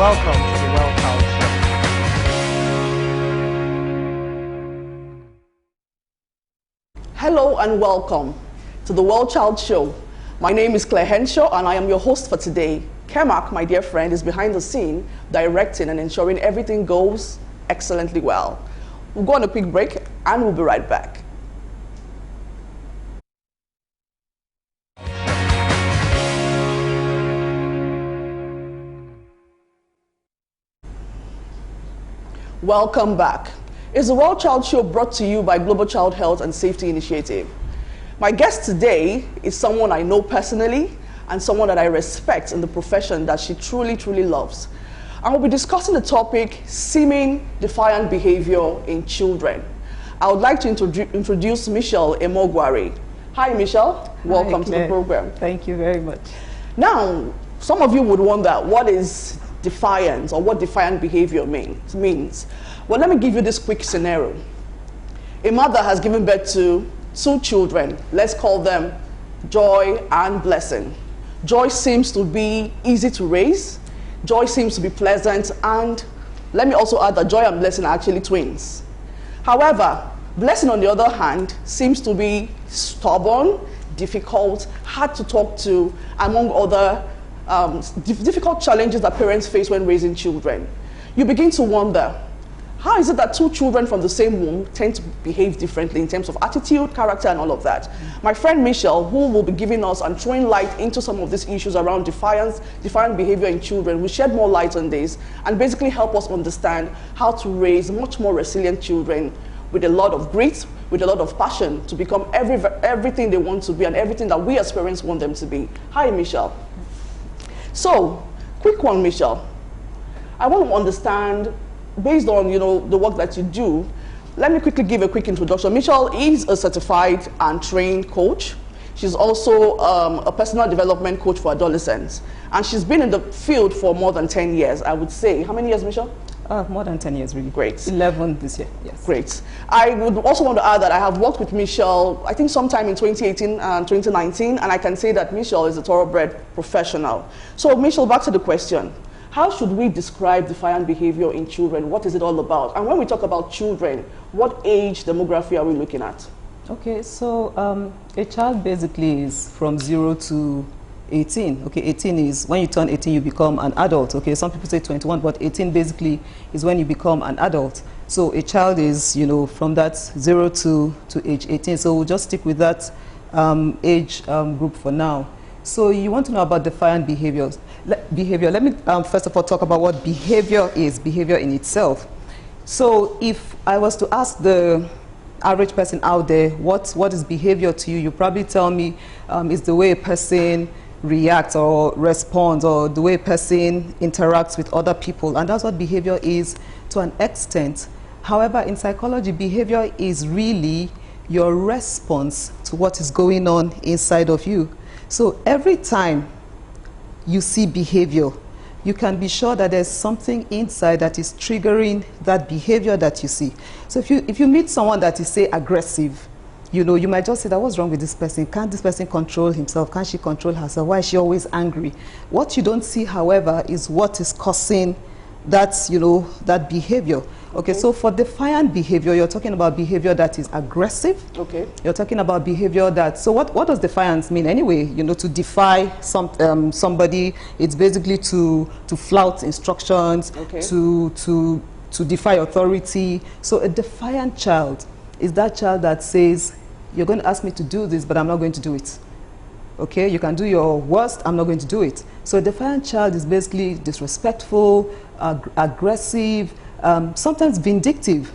welcome to the Well Child Show. Hello and welcome to the Well Child Show. My name is Claire Henshaw and I am your host for today. Kemak, my dear friend, is behind the scene, directing and ensuring everything goes excellently well. We'll go on a quick break and we'll be right back. Welcome back. It's the Well Child Show brought to you by Global Child Health and Safety Initiative. My guest today is someone I know personally and someone that I respect in the profession that she truly, truly loves. And we'll be discussing the topic, seeming defiant behavior in children. I would like to introduce Michelle Emogware. Hi, Michelle. Welcome to the program. Thank you very much. Now, some of you would wonder what is defiance or what defiant behavior means. Well, let me give you this quick scenario. A mother has given birth to 2 children. Let's call them Joy and Blessing. Joy seems to be easy to raise. Joy seems to be pleasant, and let me also add that Joy and Blessing are actually twins. However, Blessing, on the other hand, seems to be stubborn, difficult, hard to talk to, among other difficult challenges that parents face when raising children. You begin to wonder, how is it that 2 children from the same womb tend to behave differently in terms of attitude, character, and all of that? My friend Michelle, who will be giving us and throwing light into some of these issues around defiant behavior in children, will shed more light on this and basically help us understand how to raise much more resilient children with a lot of grit, with a lot of passion to become everything they want to be and everything that we as parents want them to be. Hi, Michelle. So, quick one, Michelle. I want to understand, based on the work that you do, let me quickly give a quick introduction. Michelle is a certified and trained coach. She's also a personal development coach for adolescents. And she's been in the field for more than 10 years, I would say. How many years, Michelle? More than 10 years, really. Great. 11 this year, yes. Great. I would also want to add that I have worked with Michelle, I think sometime in 2018 and 2019, and I can say that Michelle is a thoroughbred professional. So, Michelle, back to the question. How should we describe defiant behavior in children? What is it all about? And when we talk about children, what age demography are we looking at? Okay, so a child basically is from 0 to 18. Okay, 18 is when you turn 18, you become an adult. Okay, some people say 21, but 18 basically is when you become an adult. So a child is, from that 0 to age 18. So we'll just stick with that age group for now. So you want to know about defiant behaviors. Behavior. Let me first of all talk about what behavior is, behavior in itself. So if I was to ask the average person out there, what is behavior to you? You probably tell me it's the way a person reacts or responds, or the way a person interacts with other people, and that's what behavior is to an extent. However, in psychology, behavior is really your response to what is going on inside of you. So every time you see behavior, you can be sure that there's something inside that is triggering that behavior that you see. So if you meet someone that is, say, aggressive, you might just say, that what's wrong with this person? Can't this person control himself? Can't she control herself? Why is she always angry? What you don't see, however, is what is causing that, that behavior. Okay, so for defiant behavior, you're talking about behavior that is aggressive. Okay. You're talking about behavior that, so what does defiance mean anyway? To defy somebody, it's basically to flout instructions, okay, to defy authority. So a defiant child is that child that says, you're going to ask me to do this, but I'm not going to do it. Okay, you can do your worst, I'm not going to do it. So a defiant child is basically disrespectful, aggressive, sometimes vindictive.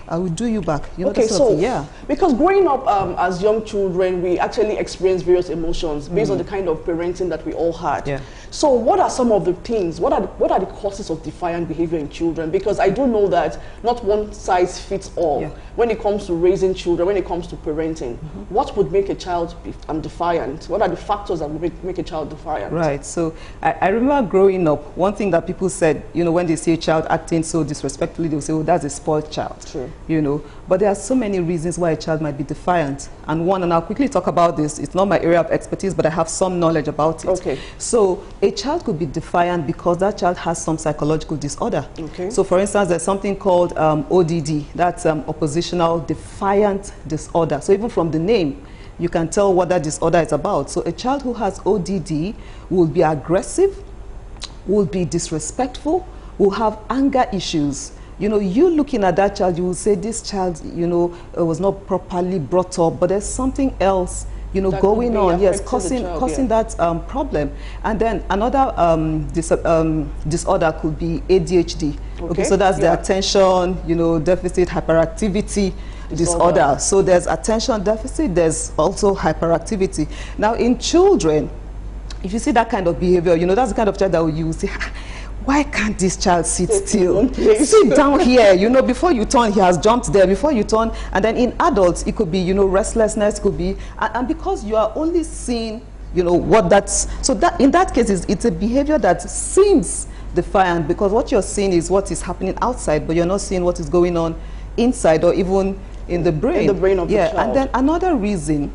I will do you back. Okay, so yeah. Because growing up as young children, we actually experience various emotions based on the kind of parenting that we all had. Yeah. So what are some of the things, what are the causes of defiant behavior in children? Because I do know that not one size fits all when it comes to raising children, when it comes to parenting. What would make a child be defiant? What are the factors that would make a child defiant? Right, so I remember growing up, one thing that people said, when they see a child acting so disrespectfully, they'll say, oh, that's a spoiled child. True. you know. But there are so many reasons why a child might be defiant. And one, and I'll quickly talk about this, it's not my area of expertise, but I have some knowledge about it. Okay. So a child could be defiant because that child has some psychological disorder. Okay. So for instance, there's something called ODD, that's oppositional defiant disorder. So even from the name, you can tell what that disorder is about. So a child who has ODD will be aggressive, will be disrespectful, will have anger issues. You know, you looking at that child, you will say this child, you know, was not properly brought up, but there's something else, you know, that going on, yes, affecting causing that problem. And then another disorder could be ADHD. Okay, so that's the attention, you know, deficit hyperactivity disorder. So there's attention deficit, there's also hyperactivity. Now in children, if you see that kind of behavior, you know, that's the kind of child that you will say, why can't this child sit still? Sit down here, you know, before you turn, he has jumped there, before you turn. And then in adults, it could be, you know, restlessness, could be, and because you are only seeing, you know, what that's, so that in that case, it's a behavior that seems defiant, because what you're seeing is what is happening outside, but you're not seeing what is going on inside or even in the brain. In the brain of the child. And then another reason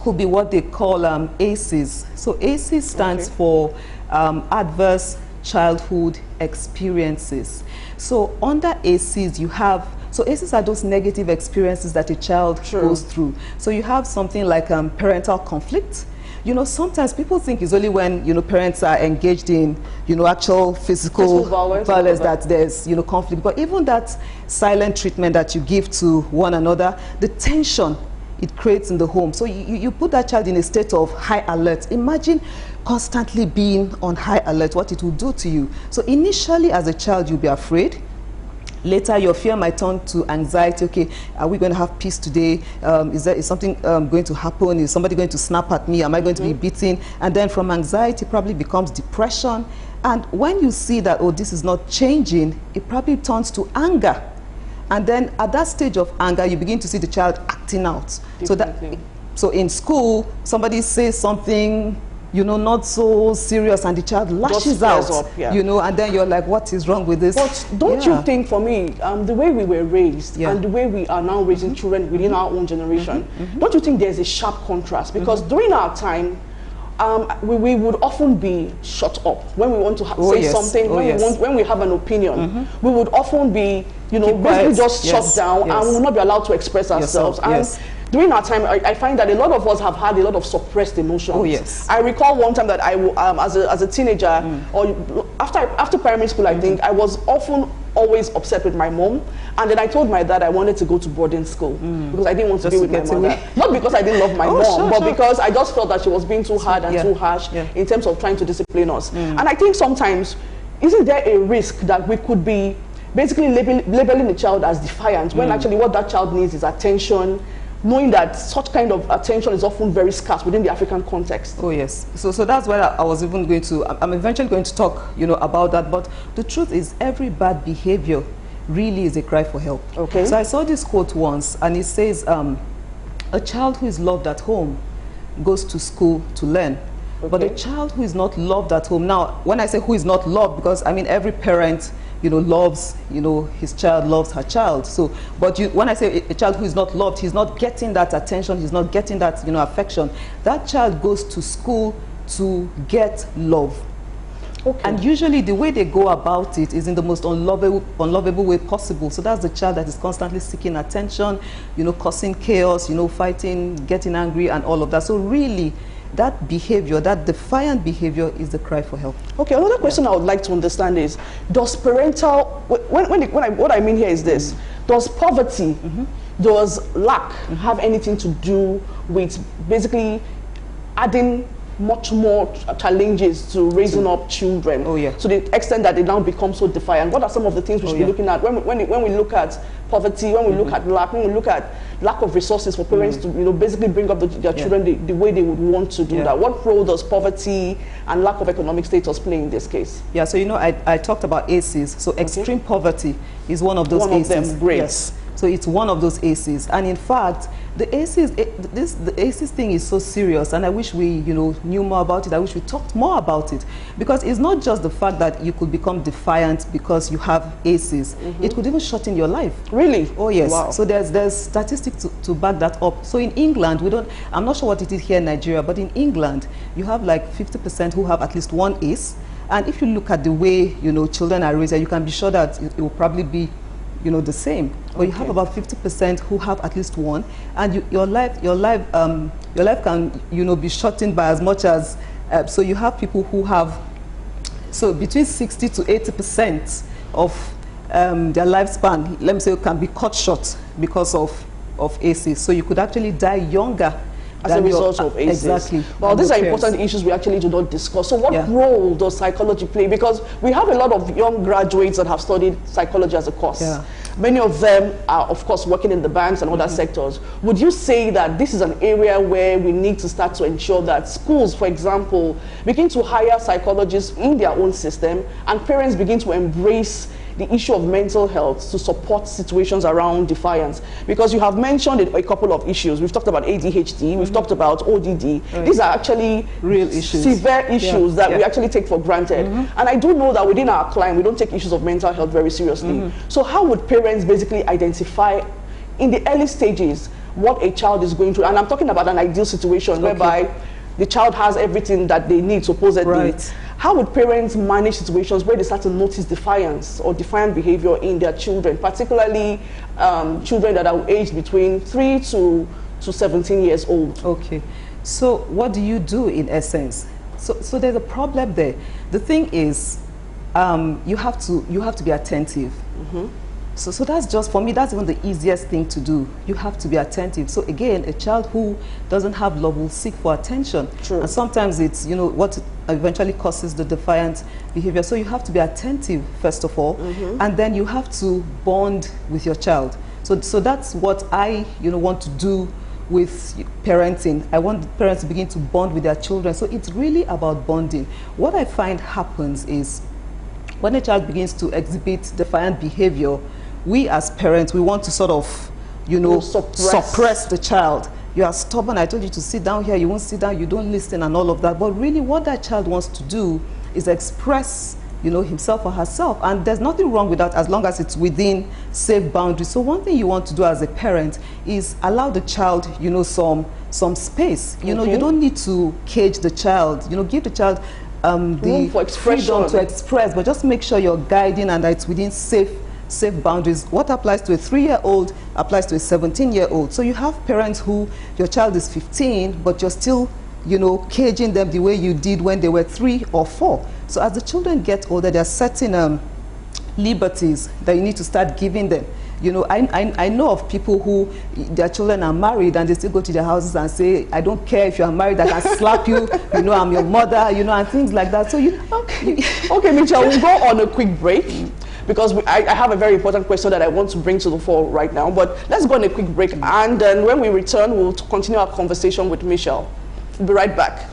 could be what they call ACEs. So ACEs stands for adverse childhood experiences. So under ACEs you have, so ACEs are those negative experiences that a child goes through. So you have something like parental conflict. You know, sometimes people think it's only when, you know, parents are engaged in, you know, actual physical violence that there's, you know, conflict. But even that silent treatment that you give to one another, the tension it creates in the home. So you put that child in a state of high alert. Imagine constantly being on high alert, what it will do to you. So initially as a child, you'll be afraid. Later, your fear might turn to anxiety. Okay, are we going to have peace today? Is something going to happen? Is somebody going to snap at me? Am I going to be beaten? And then from anxiety probably becomes depression. And when you see that, oh, this is not changing, it probably turns to anger. And then at that stage of anger, you begin to see the child acting out. So in school, somebody says something, you know, not so serious, and the child lashes out, you know, and then you're like, what is wrong with this? But don't you think, for me, the way we were raised and the way we are now raising children within our own generation, don't you think there's a sharp contrast? Because during our time, we would often be shut up when we want to say something, when we have an opinion. We would often be, you know, basically just shut down, and we will not be allowed to express ourselves. And during our time, I find that a lot of us have had a lot of suppressed emotions. I recall one time that I, as a teenager, or after primary school, I think, I was often always upset with my mom, and then I told my dad I wanted to go to boarding school because I didn't want to be with my mother. Not because I didn't love my mom, but because I just felt that she was being too hard and too harsh in terms of trying to discipline us. And I think sometimes, isn't there a risk that we could be basically labeling the child as defiant when actually what that child needs is attention, knowing that such kind of attention is often very scarce within the African context? Oh yes, so that's where I was even going to, I'm eventually going to talk, you know, about that. But the truth is, every bad behavior really is a cry for help. Okay. So I saw this quote once, and it says, a child who is loved at home goes to school to learn. But a child who is not loved at home, now when I say who is not loved, because I mean every parent, you know, loves, you know, his child, loves her child. So, but when I say a child who is not loved, he's not getting that attention, he's not getting that, you know, affection. That child goes to school to get love. And usually the way they go about it is in the most unlovable way possible. So that's the child that is constantly seeking attention, you know, causing chaos, you know, fighting, getting angry and all of that. So really, that behavior, that defiant behavior, is the cry for help. Okay, another question I would like to understand is, does parental, what I mean here is this, does poverty, does lack have anything to do with basically adding much more challenges to raising up children, to the extent that they now become so defiant? What are some of the things we should be looking at when we look at poverty, when we look at lack, when we look at lack of resources for parents to, you know, basically bring up their children the way they would want to do that? What role does poverty and lack of economic status play in this case? Yeah, so you know, I talked about ACEs. So extreme poverty is one of those ACEs. Great. Yes. So it's one of those ACEs. And in fact, the ACEs, the ACEs thing is so serious, and I wish we, knew more about it. I wish we talked more about it, because it's not just the fact that you could become defiant because you have ACEs. It could even shorten your life. Really? Oh yes. Wow. So there's statistics to back that up. So in England, I'm not sure what it is here in Nigeria, but in England, you have like 50% who have at least one ACE. And if you look at the way, children are raised, you can be sure that it will probably be the same. But you have about 50% who have at least one, and your life can, be shortened by as much as. So you have people who have, so between 60 to 80% of their lifespan, let me say, can be cut short because of ACEs. So you could actually die younger as a result of ACEs. Exactly. Well, these are important issues we actually do not discuss. So what role does psychology play? Because we have a lot of young graduates that have studied psychology as a course. Yeah. Many of them are, of course, working in the banks and other sectors. Would you say that this is an area where we need to start to ensure that schools, for example, begin to hire psychologists in their own system, and parents begin to embrace the issue of mental health to support situations around defiance? Because you have mentioned a couple of issues. We've talked about ADHD, we've talked about ODD. Right. These are actually real issues, severe issues that we actually take for granted. And I do know that within our climb, we don't take issues of mental health very seriously. So how would parents basically identify in the early stages what a child is going through? And I'm talking about an ideal situation whereby the child has everything that they need, supposedly. Right. How would parents manage situations where they start to notice defiance or defiant behavior in their children, particularly children that are aged between 3 to 17 years old? Okay. So what do you do in essence? So there's a problem there. The thing is, you have to be attentive. So that's just, for me, that's even the easiest thing to do. You have to be attentive. So again, a child who doesn't have love will seek for attention. True. And sometimes it's, what eventually causes the defiant behavior. So you have to be attentive, first of all, and then you have to bond with your child. So that's what I, want to do with parenting. I want parents to begin to bond with their children. So it's really about bonding. What I find happens is when a child begins to exhibit defiant behavior, we as parents, we want to sort of, suppress the child. You are stubborn, I told you to sit down here, you won't sit down, you don't listen and all of that. But really what that child wants to do is express, himself or herself. And there's nothing wrong with that as long as it's within safe boundaries. So one thing you want to do as a parent is allow the child, some space. You don't need to cage the child. Give the child the freedom to express, but just make sure you're guiding and that it's within safe boundaries. What applies to a 3-year-old applies to a 17-year-old. So you have parents who, your child is 15, but you're still, caging them the way you did when they were 3 or 4. So as the children get older, there are certain liberties that you need to start giving them. I know of people who their children are married and they still go to their houses and say, I don't care if you are married, I can slap you, I'm your mother, and things like that. So Okay, Mitchell, we'll go on a quick break because I have a very important question that I want to bring to the fore right now. But let's go on a quick break, and then when we return, we'll continue our conversation with Michelle. We'll be right back.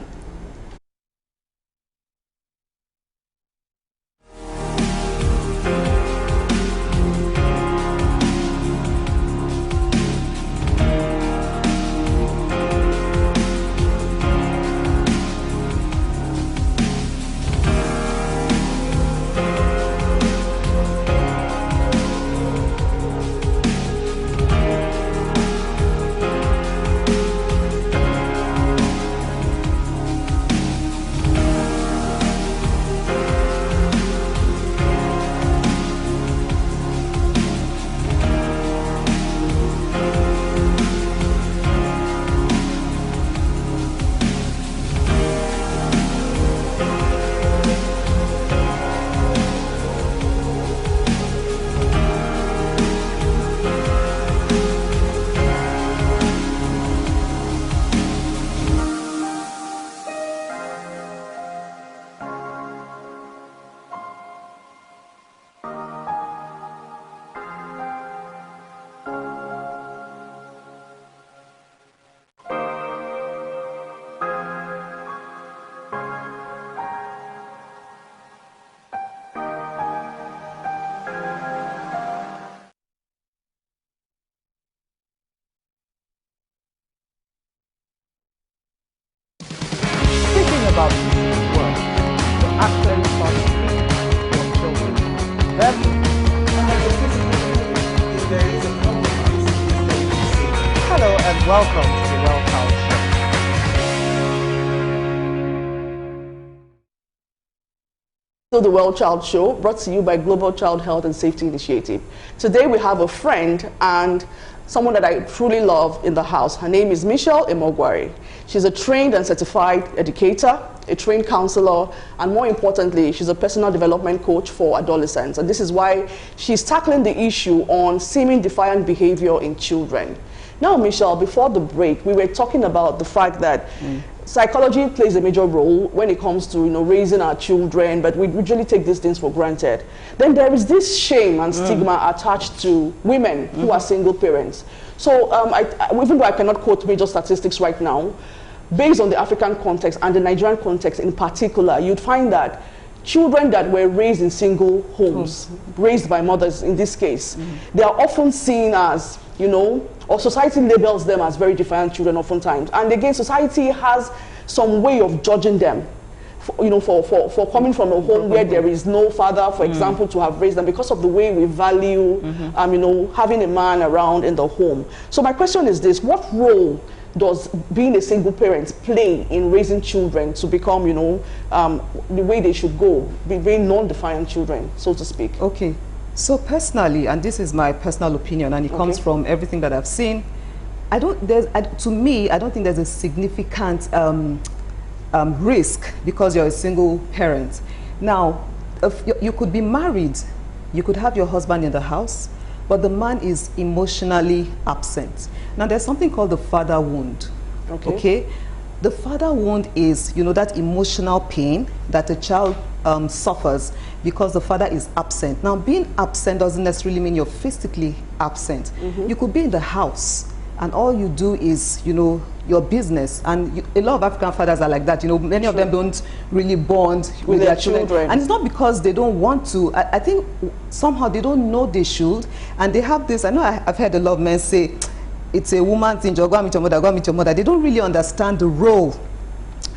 and welcome to the Well Child Show. The Well Child Show, brought to you by Global Child Health and Safety Initiative. Today we have a friend and someone that I truly love in the house. Her name is Michelle Emogwari. She's a trained and certified educator, a trained counselor, and more importantly, she's a personal development coach for adolescents. And this is why she's tackling the issue on seeming defiant behavior in children. Now, Michelle, before the break, we were talking about the fact that psychology plays a major role when it comes to raising our children, but we usually take these things for granted. Then there is this shame and stigma attached to women who are single parents. So even though I cannot quote major statistics right now, based on the African context and the Nigerian context in particular, you'd find that children that were raised in single homes, raised by mothers in this case, they are often seen as, or society labels them as very defiant children oftentimes. And again, society has some way of judging them, for coming from a home where there is no father, for example, to have raised them, because of the way we value, having a man around in the home. So my question is this: what role does being a single parent play in raising children to become, the way they should go, being non-defiant children, so to speak? Okay. So personally, and this is my personal opinion, and it comes from everything that I've seen, to me, I don't think there's a significant risk because you're a single parent. Now, if you could be married, you could have your husband in the house, but the man is emotionally absent. Now, there's something called the father wound. Okay? The father wound is, that emotional pain that a child suffers because the father is absent. Now, being absent doesn't necessarily mean you're physically absent. You could be in the house and all you do is, your business. And a lot of African fathers are like that. Many of them don't really bond with their children. And it's not because they don't want to. I think somehow they don't know they should. And they have this, I know I've heard a lot of men say, it's a woman thing, go and meet your mother, go and meet your mother. They don't really understand the role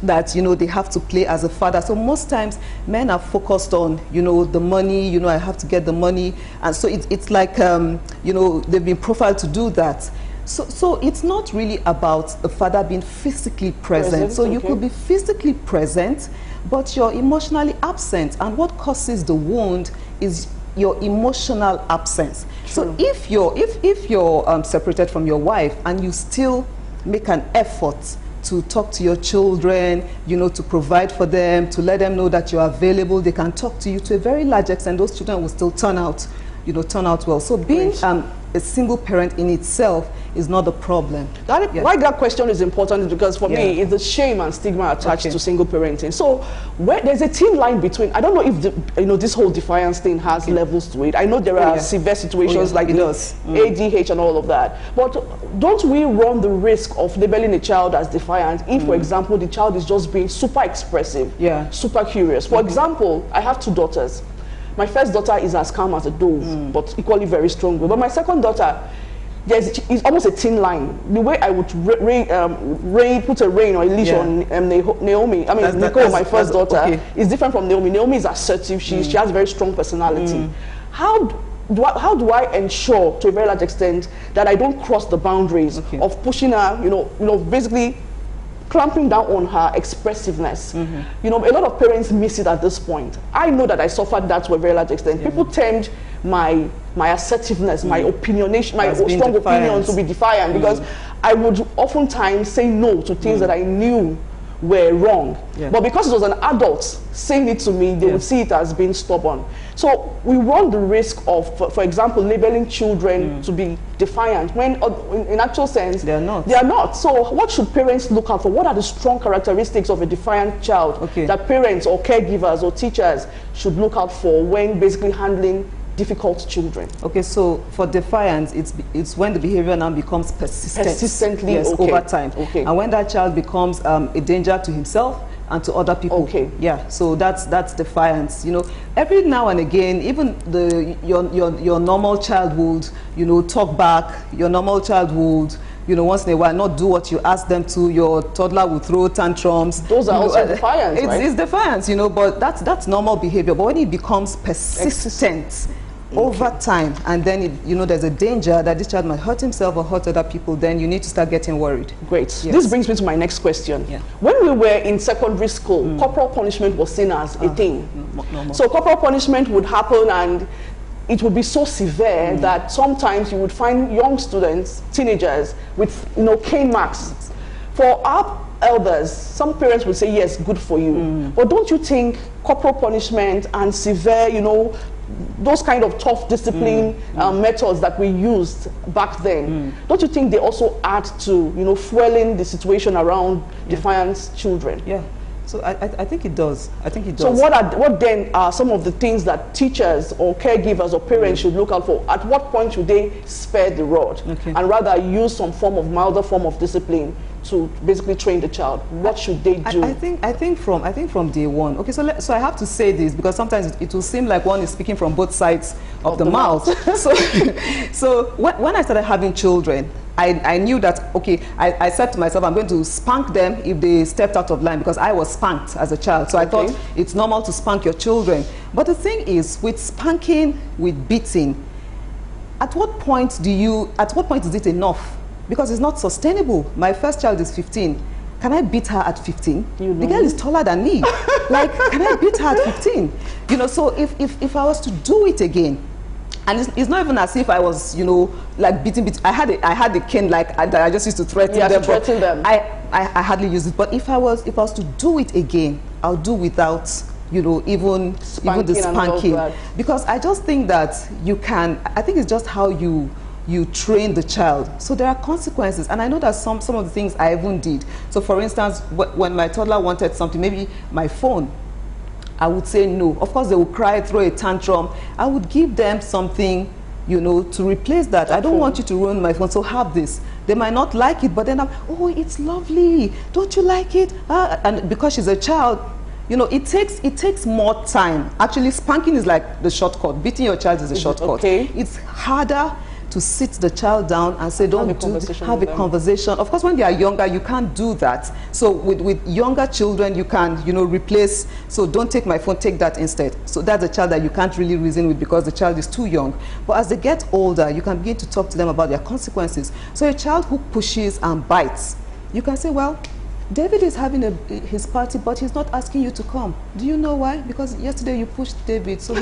that they have to play as a father. So most times men are focused on the money, I have to get the money, and so it's like they've been profiled to do that. So it's not really about a father being physically present. So you could be physically present, but you're emotionally absent, and what causes the wound is your emotional absence. So if you're separated from your wife and you still make an effort to talk to your children, to provide for them, to let them know that you're available, they can talk to you to a very large extent, those children will still turn out well. So being a single parent in itself is not the problem. Why that question is important is because for me, it's the shame and stigma attached to single parenting. So there's a thin line between, I don't know if this whole defiance thing has levels to it. I know there are severe situations like ADH and all of that. But don't we run the risk of labeling a child as defiant if, for example, the child is just being super expressive, super curious? For example, I have two daughters. My first daughter is as calm as a dove, but equally very strong. But my second daughter, it's almost a thin line. The way I would put a rein or a leash on Naomi, Nicole, my first daughter, is different from Naomi. Naomi is assertive. She has a very strong personality. How do I ensure, to a very large extent, that I don't cross the boundaries of pushing her, basically clamping down on her expressiveness? A lot of parents miss it at this point. I know that I suffered that to a very large extent. People termed my assertiveness, my opinionation, my strong opinion to be defiant, because I would oftentimes say no to things that I knew were wrong. But because it was an adult saying it to me, they would see it as being stubborn. So we run the risk of, for example, labeling children to be defiant when in actual sense they are not. They are not. So what should parents look out for? What are the strong characteristics of a defiant child that parents or caregivers or teachers should look out for when basically handling difficult children? Okay, so for defiance, it's when the behavior now becomes persistently over time. And when that child becomes a danger to himself and to other people. So that's defiance. Every now and again, even your normal child would talk back. Your normal child would once in a while not do what you ask them to. Your toddler will throw tantrums. Those are also defiance, right? It's defiance, but that's normal behavior. But when it becomes persistent, over time, and then there's a danger that this child might hurt himself or hurt other people, then you need to start getting worried. Great. Yes. This brings me to my next question. Yeah. When we were in secondary school, corporal punishment was seen as a thing. No. So corporal punishment would happen, and it would be so severe that sometimes you would find young students, teenagers, with cane marks. For our elders, some parents would say, yes, good for you. But don't you think corporal punishment and severe, those kind of tough discipline methods that we used back then, don't you think they also add to, fueling the situation around defiant children? Yeah. So I think it does. I think it does. So what then are some of the things that teachers or caregivers or parents should look out for? At what point should they spare the rod and rather use some form of milder form of discipline to basically train the child? What should they do? I think from day one. Okay, so I have to say this because sometimes it will seem like one is speaking from both sides of the mouth. so when I started having children, I knew that, okay, I said to myself, I'm going to spank them if they stepped out of line, because I was spanked as a child. So I thought it's normal to spank your children. But the thing is, with spanking, with beating, at what point is it enough? Because it's not sustainable. My first child is 15. Can I beat her at 15? The girl is taller than me. Like, can I beat her at 15? So if I was to do it again, and it's not even as if I was, like beating. I had a cane that I just used to threaten them. I hardly use it. But if I was to do it again, I'll do without, even the spanking. Because I just think that I think it's just how you train the child. So there are consequences, and I know that some of the things I even did. So for instance, when my toddler wanted something, maybe my phone, I would say no. Of course, they would cry, throw a tantrum. I would give them something, to replace that. I don't want you to ruin my phone, so have this. They might not like it, but then oh, it's lovely. Don't you like it? And because she's a child, it takes more time. Actually, spanking is like the shortcut. Beating your child is a shortcut. Okay. It's harder to sit the child down and say, don't have a conversation. Of course, when they are younger, you can't do that. So with younger children, you can, replace, so don't take my phone, take that instead. So that's a child that you can't really reason with because the child is too young. But as they get older, you can begin to talk to them about their consequences. So a child who pushes and bites, you can say, well, David is having his party, but he's not asking you to come. Do you know why? Because yesterday you pushed David, so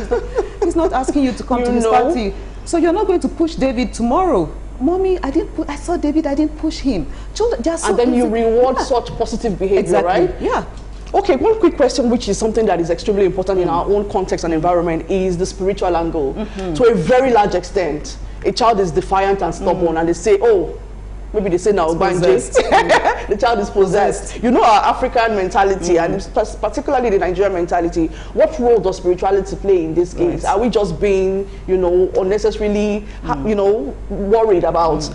he's not asking you to come to his party. So you're not going to push David tomorrow. Mommy, I saw David, I didn't push him. Children, and then you reward such positive behavior, right? Yeah. Okay, one quick question, which is something that is extremely important in our own context and environment, is the spiritual angle. To a very large extent, a child is defiant and stubborn, and they say, oh, maybe they say now, the child is possessed. Our African mentality, and particularly the Nigerian mentality, what role does spirituality play in this case? Are we just being, unnecessarily, worried about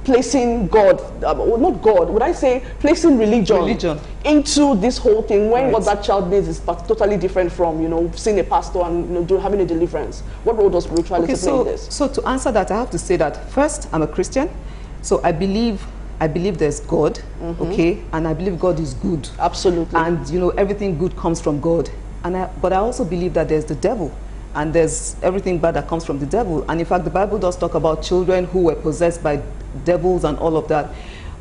placing God, not God, would I say placing religion into this whole thing when what that child needs is totally different from, seeing a pastor and having a deliverance? What role does spirituality play in this? So to answer that, I have to say that first, I'm a Christian. So I believe there's God, okay, and I believe God is good. Absolutely. And everything good comes from God. But I also believe that there's the devil, and there's everything bad that comes from the devil. And in fact, the Bible does talk about children who were possessed by devils and all of that.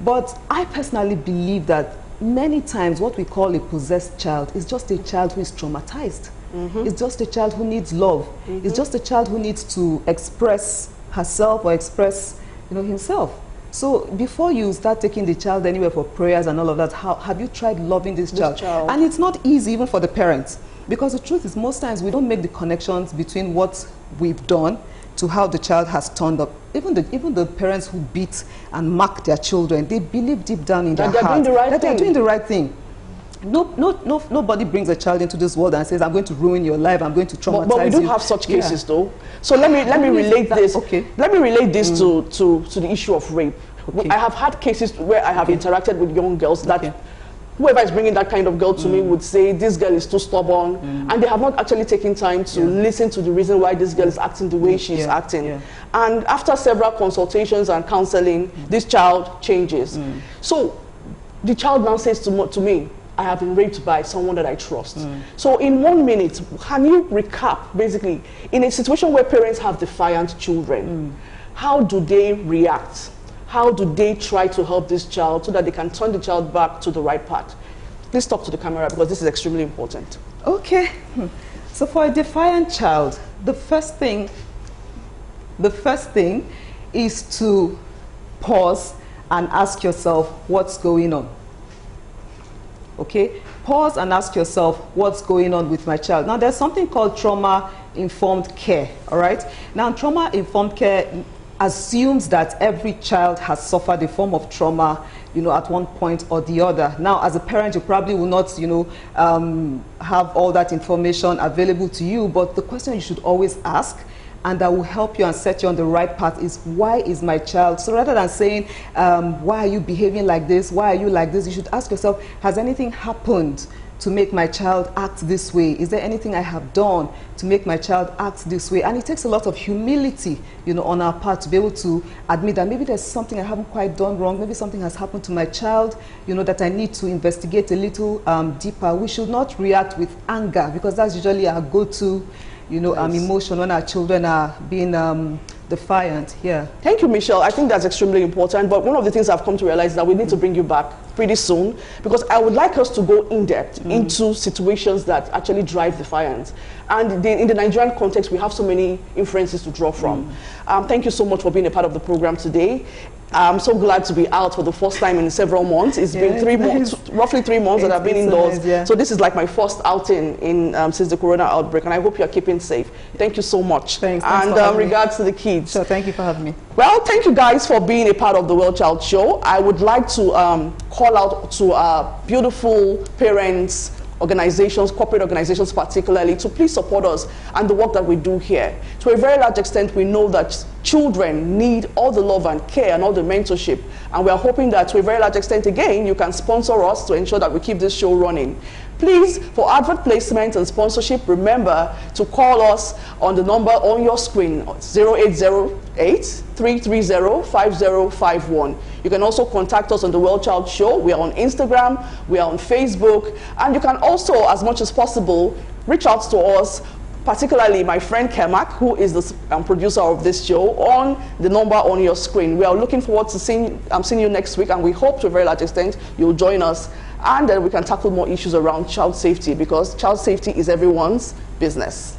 But I personally believe that many times what we call a possessed child is just a child who is traumatized. It's just a child who needs love. It's just a child who needs to express herself or express himself. So before you start taking the child anywhere for prayers and all of that, have you tried loving this child? And it's not easy even for the parents, because the truth is most times we don't make the connections between what we've done to how the child has turned up. Even the parents who beat and mark their children, they believe deep down in their heart that they're doing the right thing. Nobody brings a child into this world and says, I'm going to ruin your life, I'm going to traumatize you. But we do have such cases though. So let me relate this. Okay. Let me relate this to the issue of rape. Okay. I have had cases where I have interacted with young girls that whoever is bringing that kind of girl to me would say, this girl is too stubborn, and they have not actually taken time to listen to the reason why this girl is acting the way she's acting. And after several consultations and counseling, this child changes. So the child now says to me, I have been raped by someone that I trust. So in 1 minute, can you recap, basically, in a situation where parents have defiant children, how do they react? How do they try to help this child so that they can turn the child back to the right path? Please talk to the camera because this is extremely important. Okay. So for a defiant child, the first thing is to pause and ask yourself what's going on. Okay? Pause and ask yourself what's going on with my child. Now there's something called trauma-informed care, all right? Now trauma-informed care assumes that every child has suffered a form of trauma, you know, at one point or the other. Now, as a parent, you probably will not, you know, have all that information available to you, but the question you should always ask, and that will help you and set you on the right path, is why is my child? So rather than saying, why are you behaving like this? Why are you like this? You should ask yourself, has anything happened to make my child act this way? Is there anything I have done to make my child act this way? And it takes a lot of humility, you know, on our part to be able to admit that maybe there's something I haven't quite done wrong. Maybe something has happened to my child, you know, that I need to investigate a little deeper. We should not react with anger, because that's usually our go-to, you know, emotion when our children are being defiant. Yeah. Thank you, Michelle. I think that's extremely important. But one of the things I've come to realize is that we need to bring you back pretty soon, because I would like us to go in depth into situations that actually drive defiance. And in the Nigerian context, we have so many inferences to draw from. Thank you so much for being a part of the program today. I'm so glad to be out for the first time in several months. It's been 3 months, roughly 3 months that I've been indoors. Nice, yeah. So this is like my first outing in since the corona outbreak, and I hope you're keeping safe. Thank you so much. Thanks And for having me. regards to the kids. So thank you for having me. Well, thank you guys for being a part of the Well Child Show. I would like to call out to our beautiful parents, organizations, corporate organizations particularly, to please support us and the work that we do here. To a very large extent, we know that children need all the love and care and all the mentorship, and we are hoping that to a very large extent, again, you can sponsor us to ensure that we keep this show running. Please, for advert placement and sponsorship, remember to call us on the number on your screen, 0808-330-5051. You can also contact us on the Well Child Show. We are on Instagram, we are on Facebook, and you can also, as much as possible, reach out to us, particularly my friend Kemak, who is the producer of this show, on the number on your screen. We are looking forward to seeing you next week, and we hope to a very large extent you'll join us, and then we can tackle more issues around child safety, because child safety is everyone's business.